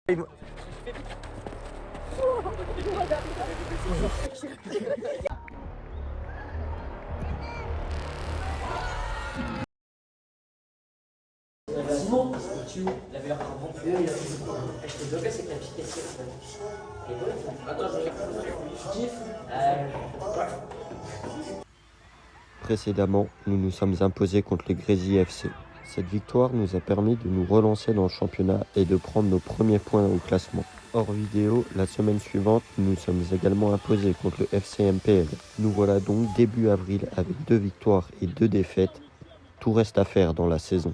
Simon, tu l'avais un bon plus. Je t'ai bloqué, c'est que la piqué. Attends, je kiffe. Précédemment, nous nous sommes imposés contre le Grésy FC. Cette victoire nous a permis de nous relancer dans le championnat et de prendre nos premiers points au classement. Hors vidéo, la semaine suivante, nous nous sommes également imposés contre le FC MPL. Nous voilà donc début avril avec 2 victoires et 2 défaites. Tout reste à faire dans la saison.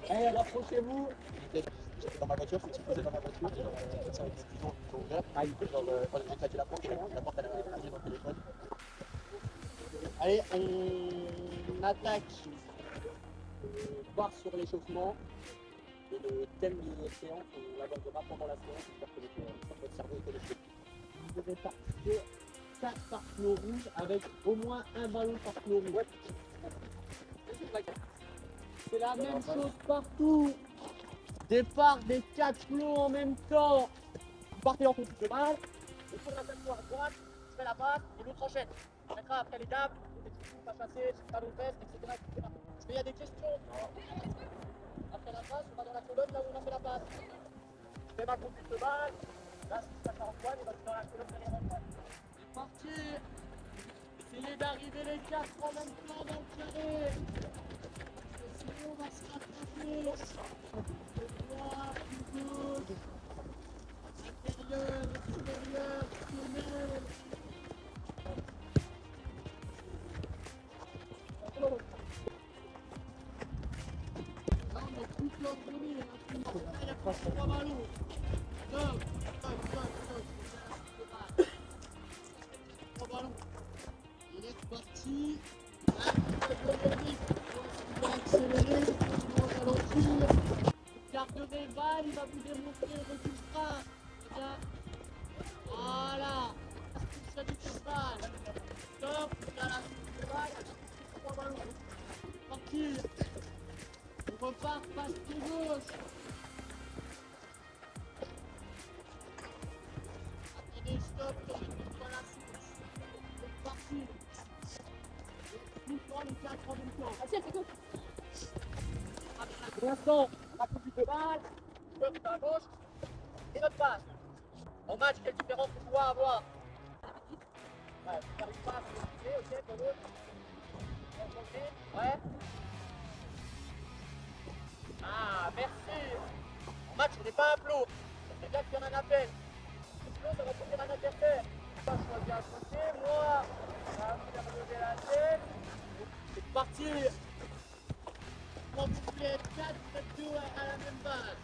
Allez, rapprochez-vous. J'étais dans ma voiture, je suis posé dans ma voiture, ça avec des pigeons qui sont ouverts. Quand j'ai claqué la porte elle avait écrasé dans le téléphone. Allez, on attaque barre sur l'échauffement. Et le thème de la séance, on l'abordera pendant la séance, j'espère que votre cerveau est connecté. Vous devez participer 4 par pneus rouges avec au moins un ballon par pneu rouge. C'est la même chose partout. Départ des 4 plots en même temps. Vous partez en contre de balle. Il faut la tête à droite, je fais la passe et l'autre enchaîne. On mettra après les dames, les petits pas chassés, talons de veste, etc. Est-ce qu'il y a des questions? Après la passe, on va dans la colonne là où on a fait la passe. Je fais ma conduite de balle. Là, si ça part Antoine, il va dans la colonne derrière Antoine. C'est parti. Essayez d'arriver les 4 en même temps dans le carré. Sinon, on va se rattraper. Droit, gauche, intérieur, extérieur, tunnel. Là, on est tout coordonné, on a tout. Il y a 3 ballons. Stop, stop. 3 ballons. Il est reparti. Il va accélérer, il va ralentir. Garde des balles, il va vous démontrer le résultat. Regarde. Voilà. Ça du balle. Stop. Il y a la suite de balle. 3 ballons. Parti. On repart, passe pied gauche. Attendez, stop. Je ne pas la suite. C'est parti. Tout le temps, les 4 en même temps. Vas-y, c'est cool. Pour l'instant, on a conduit de balle, je à gauche, et notre passe. En match, quelle différence on doit avoir? Ouais, on n'arrive pas à se motiver, ok, pour l'autre. Ouais. Ah, merci. En match, on n'est pas un plot. C'est bien qu'il y en a un appel. Le plot, ça va devenir un adversaire. Je choisis un côté, moi, je vais relever la tête. C'est parti. Quand vous voulez être 4, vous êtes 2 à la même base.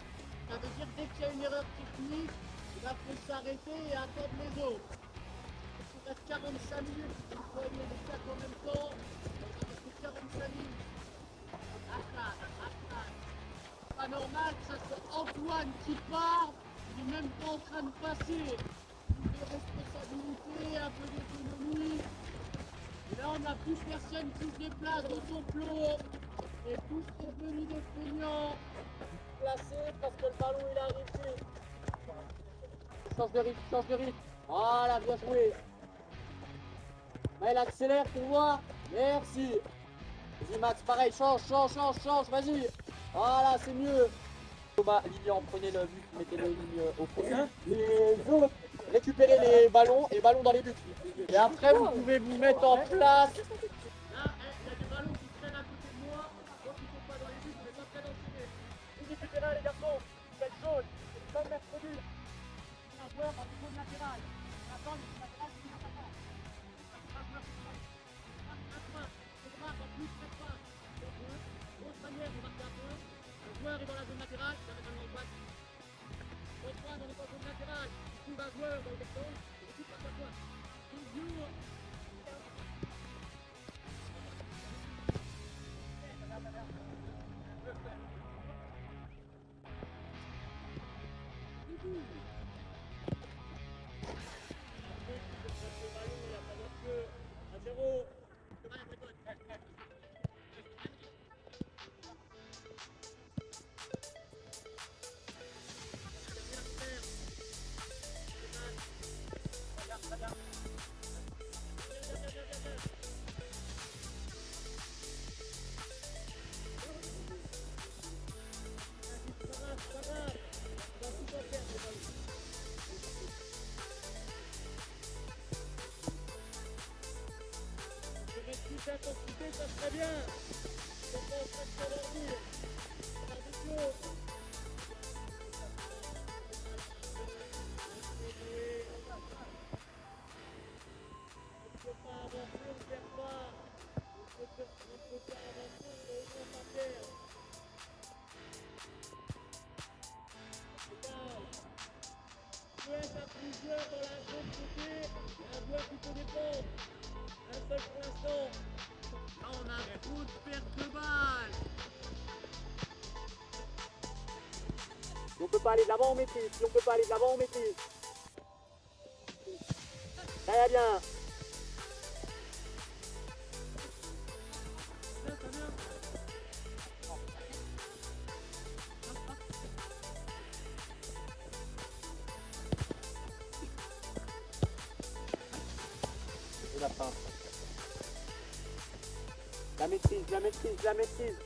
Ça veut dire dès qu'il y a une erreur technique, il faut s'arrêter et attendre les autres. Il vous reste 45 minutes pour déployer les 4 en même temps. Ça fait 45 minutes. C'est pas normal que ça soit Antoine qui part, il est même pas en train de passer. Plus de responsabilité, un peu d'autonomie. Et là, on n'a plus personne qui se déplace dans son plot. Et tous revenus des feignants, placés parce que le ballon il est arrivé. Change de rythme. Voilà, bien joué. Maël, accélère pour voir. Merci. Vas-y Max, pareil, change, vas-y. Voilà, c'est mieux. Thomas, Lilian, prenez le but, mettez le ligne au fond. Les autres, récupérez les ballons et ballons dans les buts. Et après, vous pouvez vous mettre en place. Là, il y a des ballons qui traînent à côté de moi. Donc, ils ne sont pas dans les buts, mais ça traîne d'enchaîner. Vous récupérez les garçons, vous faites jaune. Comme mercredi. Un joueur dans le zone latérale. Attends, le zone latérale, c'est une attaque. Un joueur qui passe. Un point. C'est grave, en plus, c'est pas. Grosse manière de marquer un point. Le joueur est dans la zone latérale, ça va mettre un en place. Au point, on est en zone latérale. Il trouve un joueur dans le rectangle, et l'équipe passe à point. Toujours. À 0. Intensité, ça serait bien. C'est pas en train de s'endormir. Attention. On ne peut pas avancer, on ne perd pas. On ne peut pas avancer, on ne peut pas perdre. Tu peux être à plusieurs dans la zone côté, et un joueur qui peut défendre. Un seul pour l'instant. Là, on a trop de perte de balles. Si on peut pas aller de l'avant, on maîtrise. Si on peut pas aller de l'avant, on maîtrise. Très bien. Et la fin. La maîtrise, la maîtrise, la maîtrise.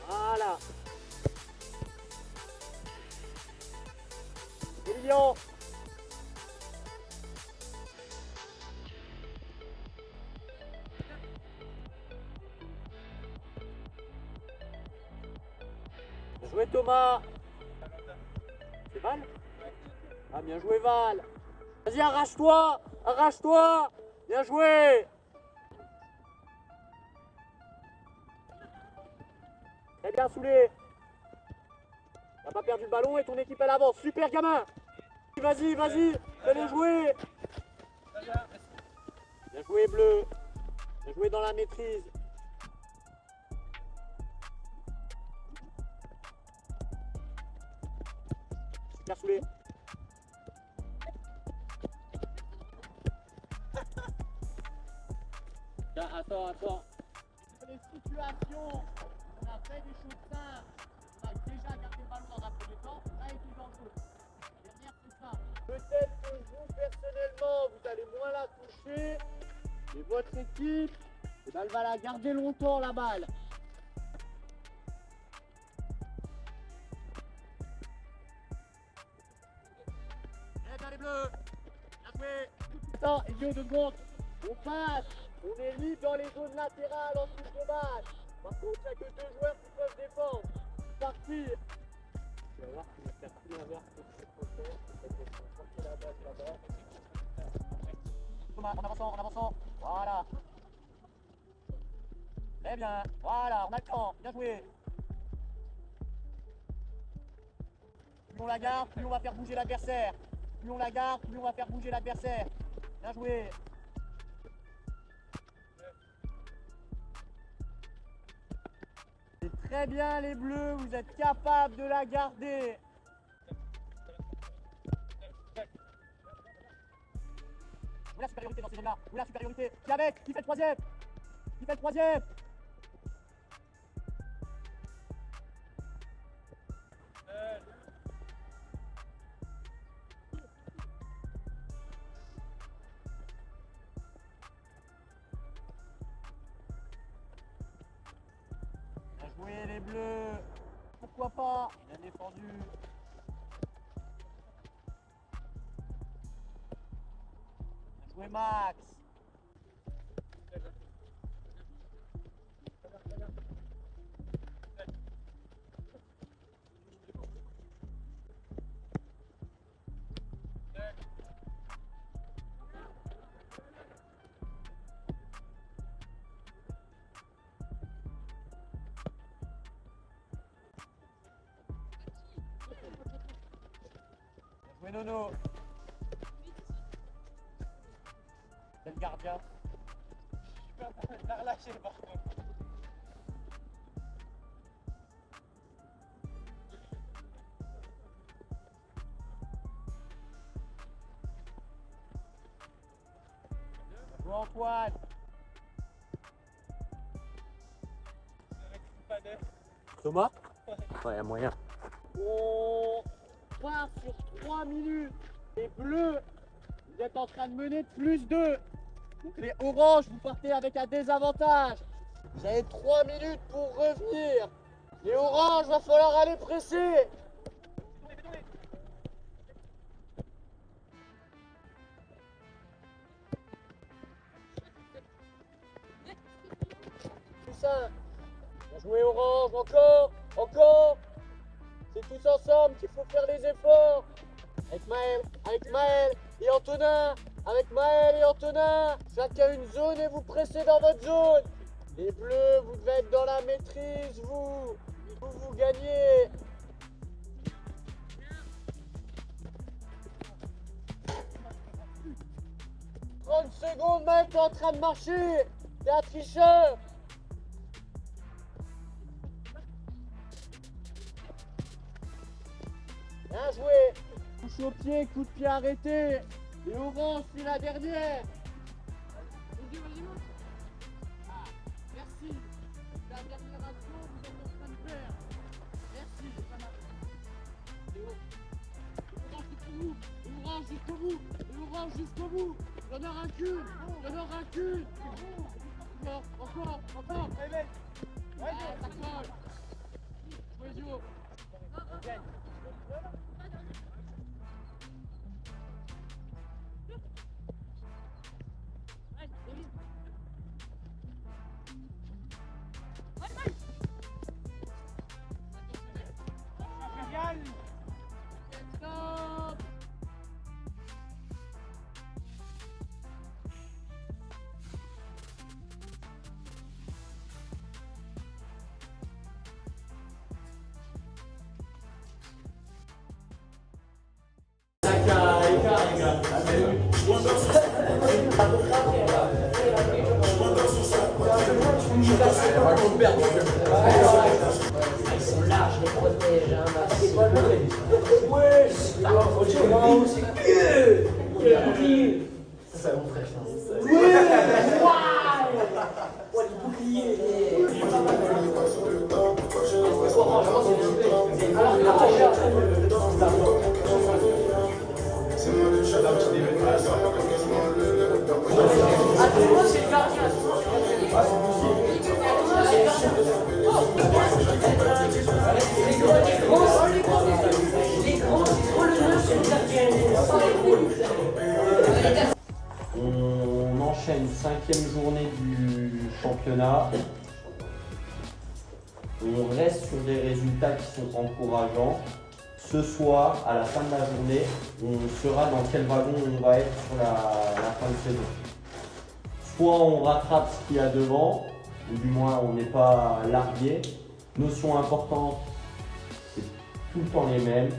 Voilà. Lilian. Joué Thomas. C'est Val? Ah, bien joué Val. Vas-y, arrache-toi. Arrache-toi. Bien joué. Très bien Soulé. T'as pas perdu le ballon et ton équipe elle avance. Super gamin. Vas-y, vas-y. Fais-les jouer. Bien joué Bleu. Bien joué dans la maîtrise. Super Soulé. Attends. Les situations. On a fait des choses simples. On a déjà gardé le ballon dans un premier temps. Ça a été dangereux. La dernière, c'est ça. Peut-être que vous, personnellement, vous allez moins la toucher. Mais votre équipe, elle va la garder longtemps, la balle. Eh bien, les bleus. Bien joué. Attends, Elio, 2 secondes. On passe. On est libre dans les zones latérales en touche de balle. Par contre, il n'y a que 2 joueurs qui peuvent défendre. Partir. Tu vas voir qu'il va faire tout l'inverse de ce procès. C'est la balle là-bas. Thomas, en avançant. Voilà. Très bien. Voilà, on a le temps. Bien joué. Plus on la garde, plus on va faire bouger l'adversaire. Plus on la garde, plus on va faire bouger l'adversaire. Bien joué. C'est très bien les bleus, vous êtes capables de la garder. Où la supériorité dans ces zones-là? Où la supériorité? Qui avec? Qui fait le troisième? Qui fait le troisième? Bien joué les bleus. pourquoi pas. Bien défendu. Bien joué Max. Oui, Nono. C'est le gardien. Je peux la relâcher par contre. Bon, Antoine. Thomas? Ouais, y a moyen. On part sur 3 minutes. Les bleus, vous êtes en train de mener de +2. Donc les oranges, vous partez avec un désavantage. Vous avez 3 minutes pour revenir. Les oranges, va falloir aller presser. Tout ça. Bien joué orange, encore, encore. C'est tous ensemble qu'il faut faire les efforts. Avec Maël et Antonin, avec Maël et Antonin. Chacun une zone et vous pressez dans votre zone. Les bleus, vous devez être dans la maîtrise, vous gagnez. « 30 secondes, Maël, t'es en train de marcher. T'es un tricheur. Bien joué. Touche au pied, coup de pied arrêté. Et orange, puis la dernière. Ah, merci. La dernière action, vous êtes en train de faire. Merci, ça marche. Et orange jusqu'au bout. Et orange jusqu'au bout. Et orange jusqu'au bout. Il y en aura qu'une. Il y en aura qu'une. Encore. Allez, ça colle. Jouez, Jo. On gagne. Stop. Ils sont larges, les protèges, hein, c'est pas le ouais, c'est que bouclier. Ça mon frère, ouais, waouh, les boucliers. C'est le gardien. On enchaîne 5e journée du championnat. On reste sur des résultats qui sont encourageants. Ce soir, à la fin de la journée, on saura dans quel wagon on va être sur la fin de saison. Soit on rattrape ce qu'il y a devant, ou du moins on n'est pas largué. Notion importante, c'est tout le temps les mêmes.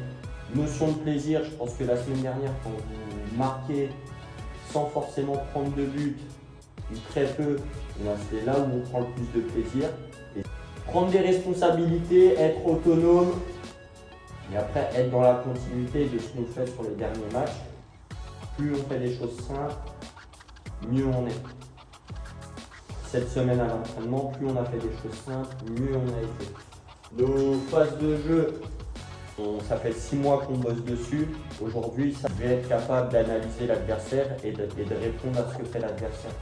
Notion de plaisir, je pense que la semaine dernière, quand vous marquez sans forcément prendre de but, ou très peu, c'est là où on prend le plus de plaisir. Et prendre des responsabilités, être autonome, et après être dans la continuité de ce qu'on fait sur les derniers matchs. Plus on fait des choses simples, mieux on est. Cette semaine à l'entraînement, plus on a fait des choses simples, mieux on a été. Nos phases de jeu, ça fait 6 mois qu'on bosse dessus. Aujourd'hui, ça devait être capable d'analyser l'adversaire et de répondre à ce que fait l'adversaire.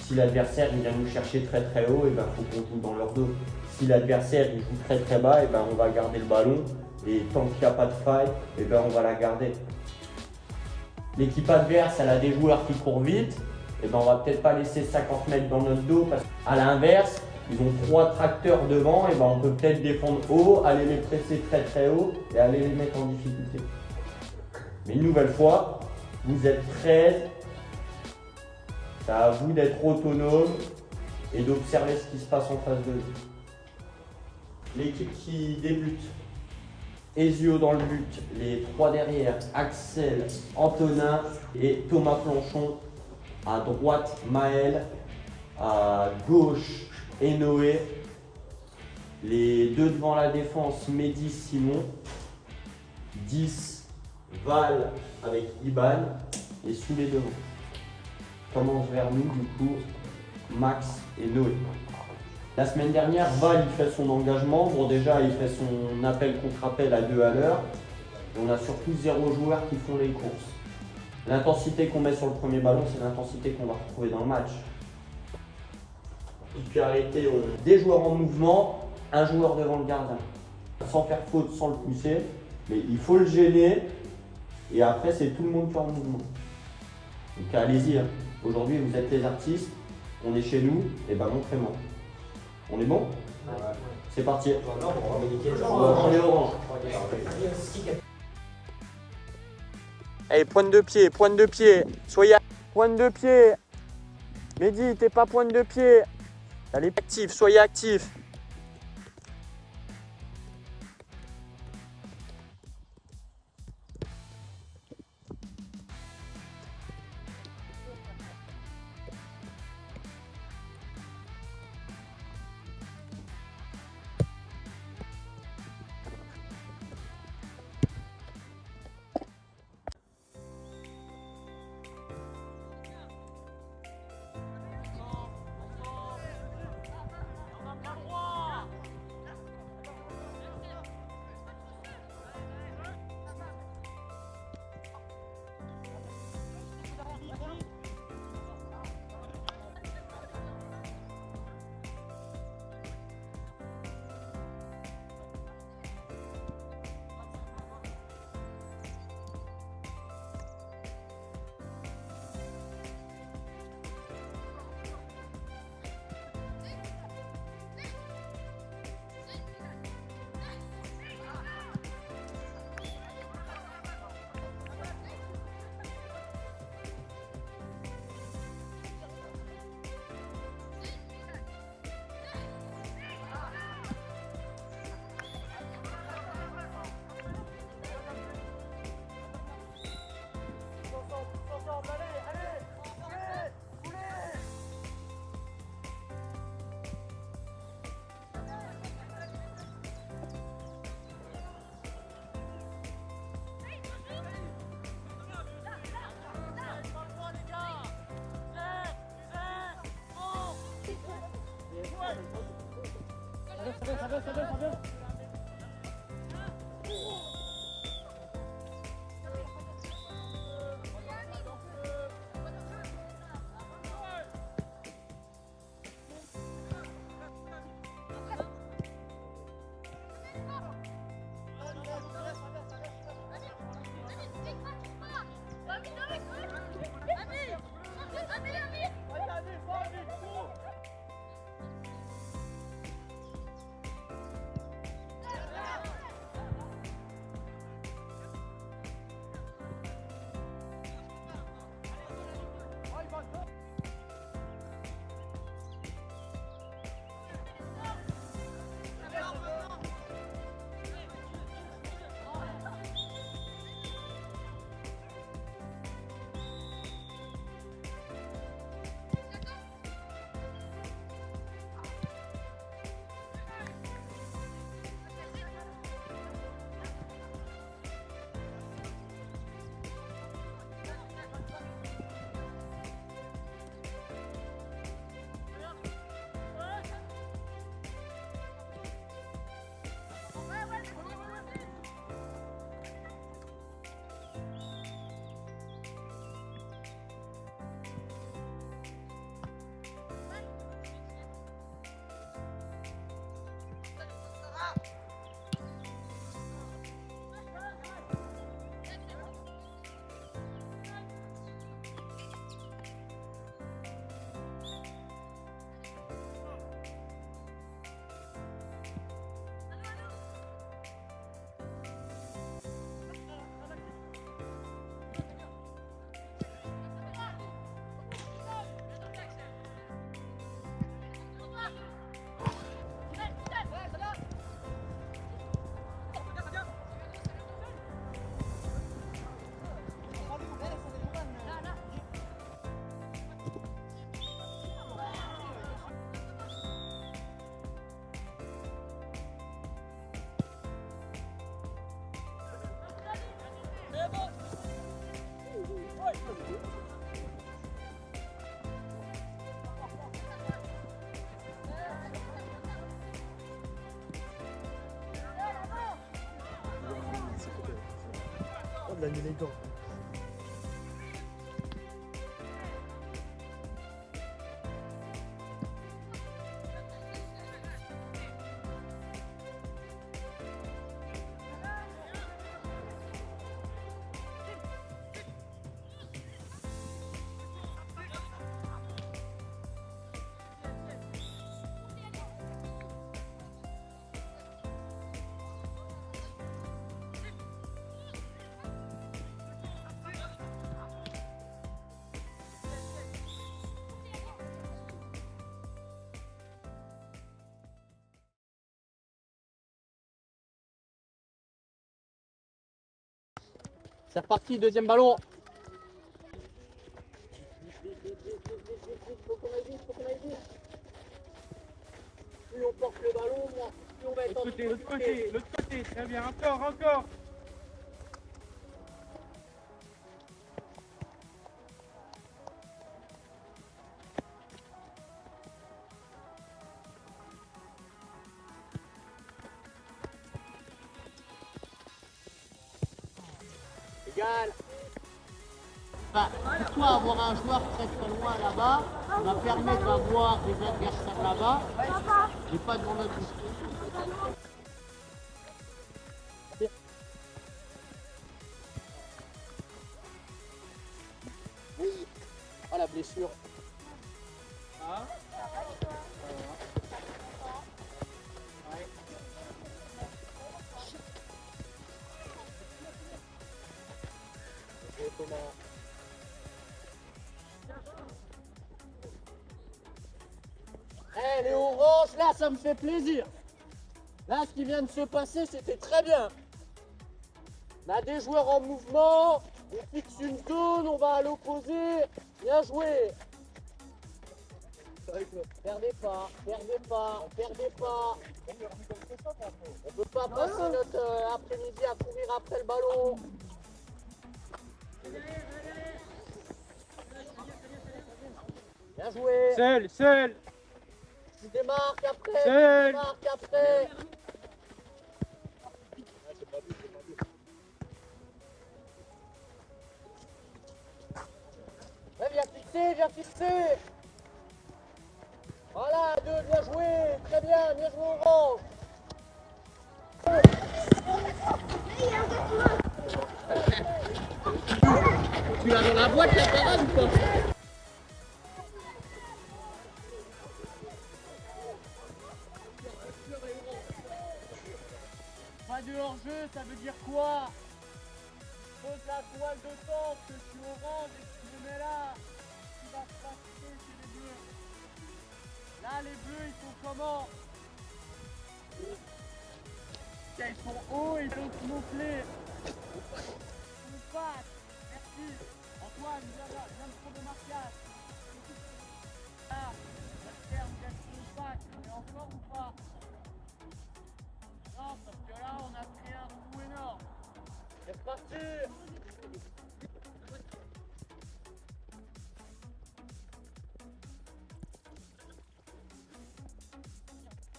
Si l'adversaire vient nous chercher très très haut, il faut qu'on joue dans leur dos. Si l'adversaire il joue très très bas, et ben on va garder le ballon. Et tant qu'il n'y a pas de faille, et ben on va la garder. L'équipe adverse, elle a des joueurs qui courent vite. Et ben on va peut-être pas laisser 50 mètres dans notre dos. Parce qu'à l'inverse, ils ont 3 tracteurs devant. Et ben on peut peut-être défendre haut, aller les presser très très haut et aller les mettre en difficulté. Mais une nouvelle fois, vous êtes 13. C'est à vous d'être autonome et d'observer ce qui se passe en face de vous. L'équipe qui débute, Ezio dans le but, les 3 derrière, Axel, Antonin et Thomas Planchon. À droite, Maël, à gauche, Enoé. Les 2 devant la défense, Mehdi, Simon. 10, Val avec Iban et sous les devants. Commence vers nous du coup, Max et Noé. La semaine dernière, Val il fait son engagement. Bon déjà il fait son appel contre appel à 2 à l'heure. Et on a surtout 0 joueurs qui font les courses. L'intensité qu'on met sur le premier ballon, c'est l'intensité qu'on va retrouver dans le match. Et puis arrêter des joueurs en mouvement, un joueur devant le gardien. Sans faire faute, sans le pousser. Mais il faut le gêner. Et après c'est tout le monde qui est en mouvement. Donc allez-y. Hein. Aujourd'hui vous êtes les artistes. On est chez nous. Et ben montrez-moi. On est bon? Ouais. C'est parti. On va prendre les oranges. Allez, pointe de pied, pointe de pied. Soyez pointe de pied. Mehdi, t'es pas pointe de pied. Allez, actif, soyez actif. Ça vient. il a mis les gants. C'est reparti, deuxième ballon. Plus on porte le ballon, plus on va être en difficulté. L'autre côté, très bien, encore. Égal. Pour toi, avoir un joueur très loin là-bas va permettre d'avoir des adversaires là-bas et pas devant notre but. Oui. Ah, la blessure. Eh, les oranges, là, ça me fait plaisir. Là, ce qui vient de se passer, c'était très bien. On a des joueurs en mouvement, on fixe une zone, on va à l'opposé. Bien joué. Perdez pas. On peut pas passer notre après-midi à courir après le ballon. Bien joué. Seul. Tu démarques après. Seul. Ouais, viens fixer. Voilà, deux, bien joué. Très bien joué orange. Tu l'as dans la boîte, la parade ou pas? Pas de hors-jeu, ça veut dire quoi? Pose la toile de temps, que je suis orange et que tu me mets là. Ce qui va se passer chez les bleus. Là, les bleus, ils sont comment? Ils sont hauts, ils sont gonflés. On passe. Merci. Antoine, viens me prendre le marquage. Là, Terme, viens me passe. On est en forme ou pas? Non, parce que là, on a créé un trou énorme. C'est reparti.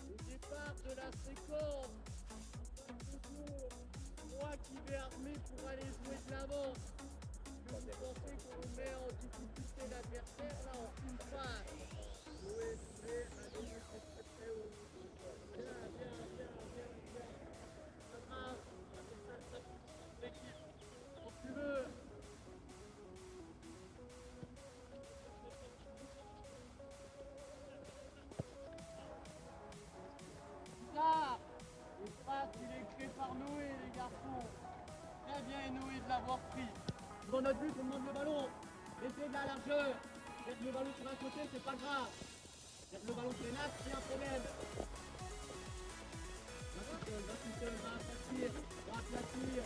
Le départ de la séquence. Moi qui vais armer pour aller jouer de l'avant. Vous pensez qu'on met en difficulté l'adversaire, là on une passe. Quand tu veux. Là, l'espace il est créé par Noé les garçons. Très bien Noé de l'avoir pris. Dans notre but on demande le ballon. Laissez de la largeur. Mettre le ballon sur un côté c'est pas grave. Mettre le ballon sur les nattes c'est un problème. Va tout seul, va aplatir.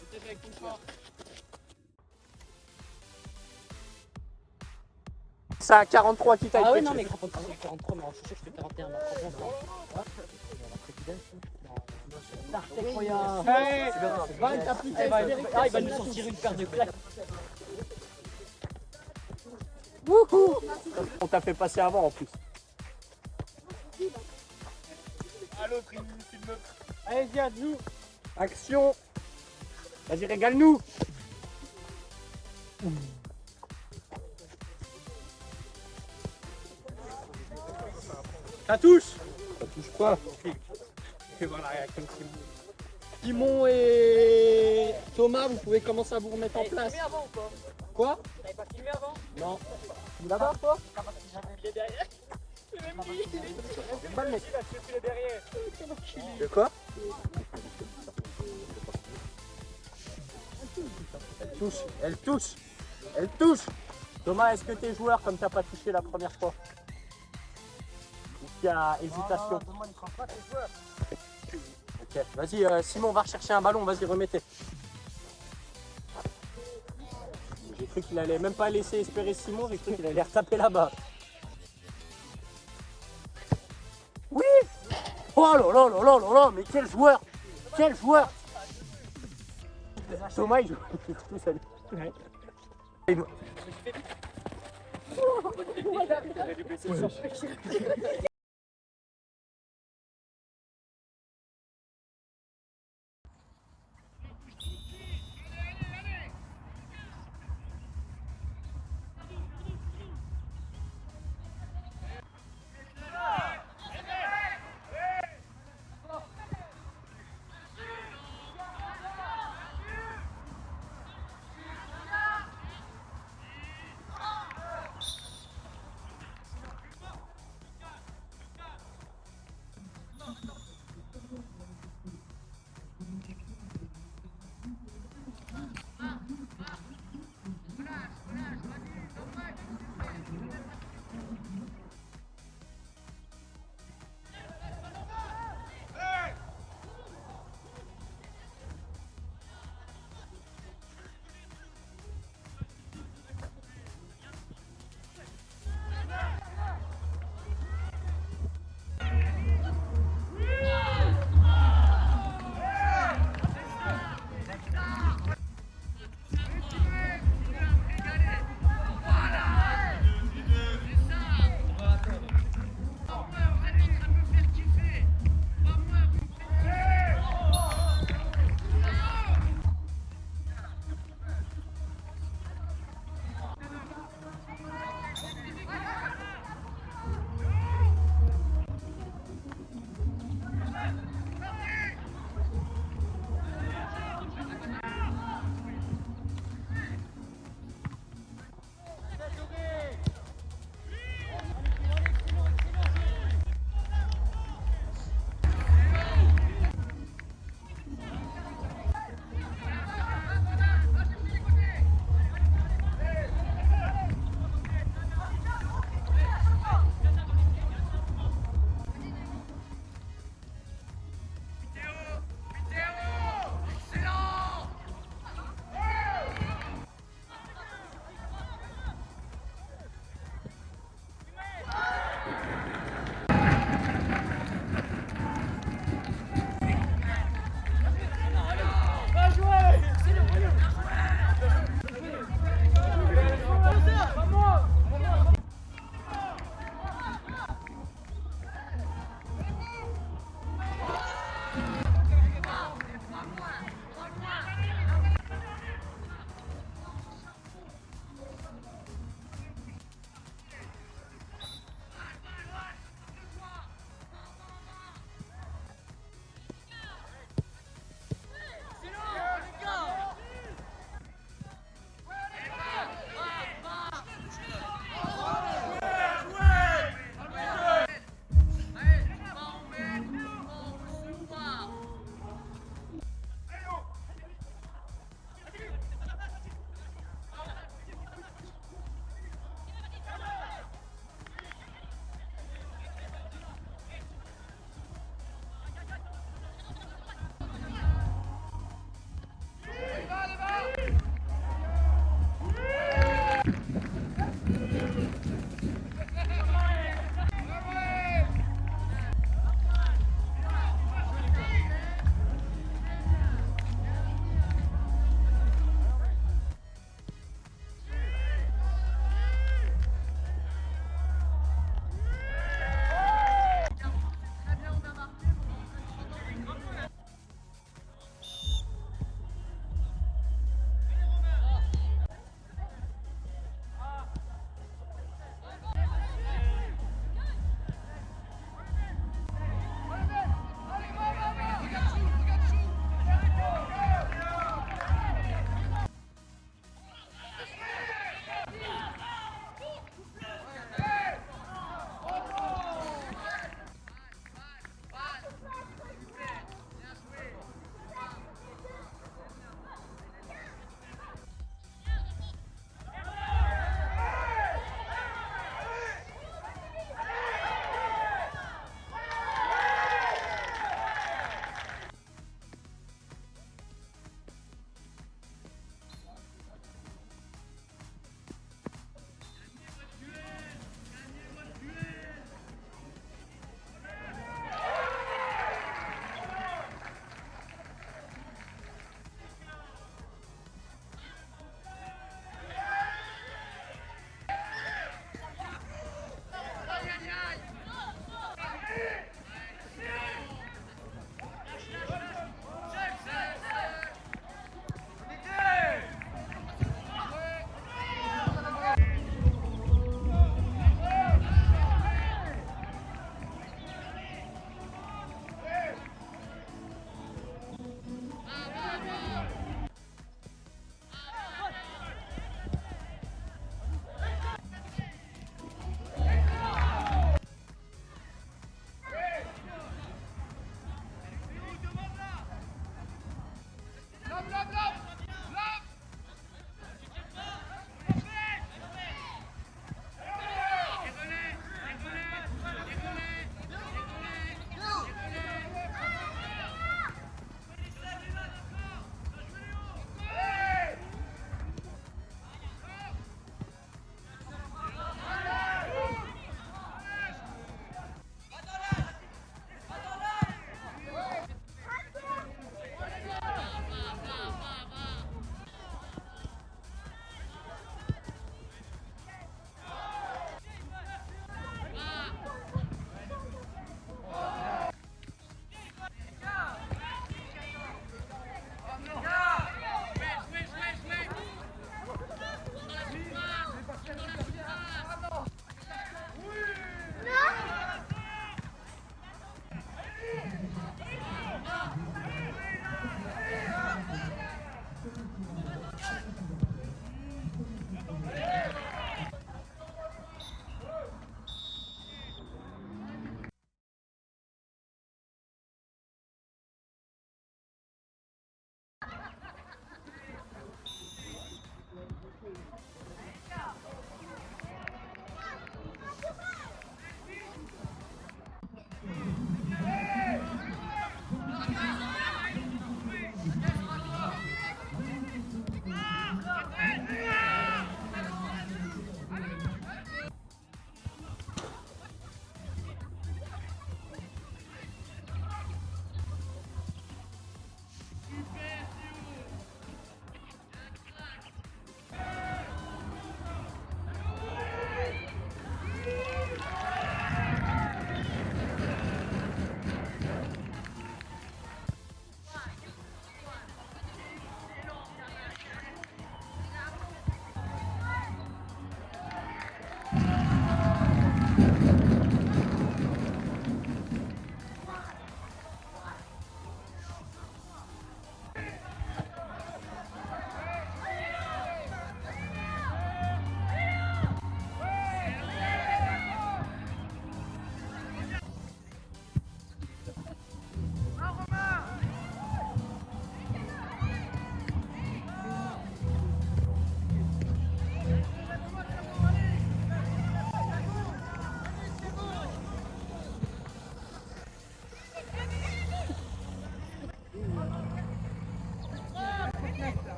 C'était avec ton corps. C'est à 43 qui t'a été. Ah oui, non, mais 43, mais je sais que je fais 41. C'est incroyable. Il va nous sortir une paire de claques. On t'a fait passer avant en plus. l'autre, il filme. Allez, Ziad, joue. Action. Vas-y, régale-nous. Ça touche. Ça touche pas. Et voilà, réaction de Simon. Simon et Thomas, vous pouvez commencer à vous remettre en place. Filmé avant ou pas? Quoi? T'avais pas filmé avant? Non. Tu là-bas, toi? Il est derrière. C'est pas le mec. Il a circulé derrière. De quoi? Elle touche, elle touche, elle touche. Thomas, est-ce que t'es joueur comme t'as pas touché la première fois? Ou qu'il y a hésitation? Ok, vas-y, Simon, va rechercher un ballon, vas-y, remettez. J'ai cru qu'il allait même pas laisser espérer Simon, j'ai cru qu'il allait retaper là-bas. Oui! Oh là là là là là là, mais quel joueur! Quel joueur! Thomas, il joue tout seul. Ouais.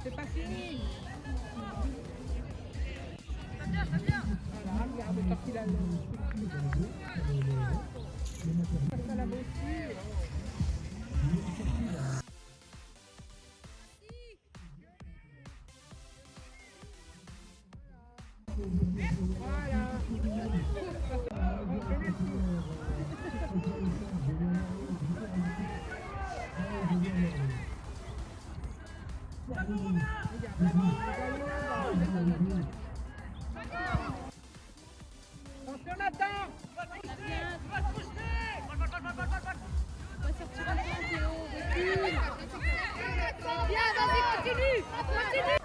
C'est pas fini. Ça vient. Voilà, regarde, quand il a le... Ça la voiture. Voilà. Attention Nathan. On va sortir un peu, Théo. Recule. Bien, vas-y, continue. Continue.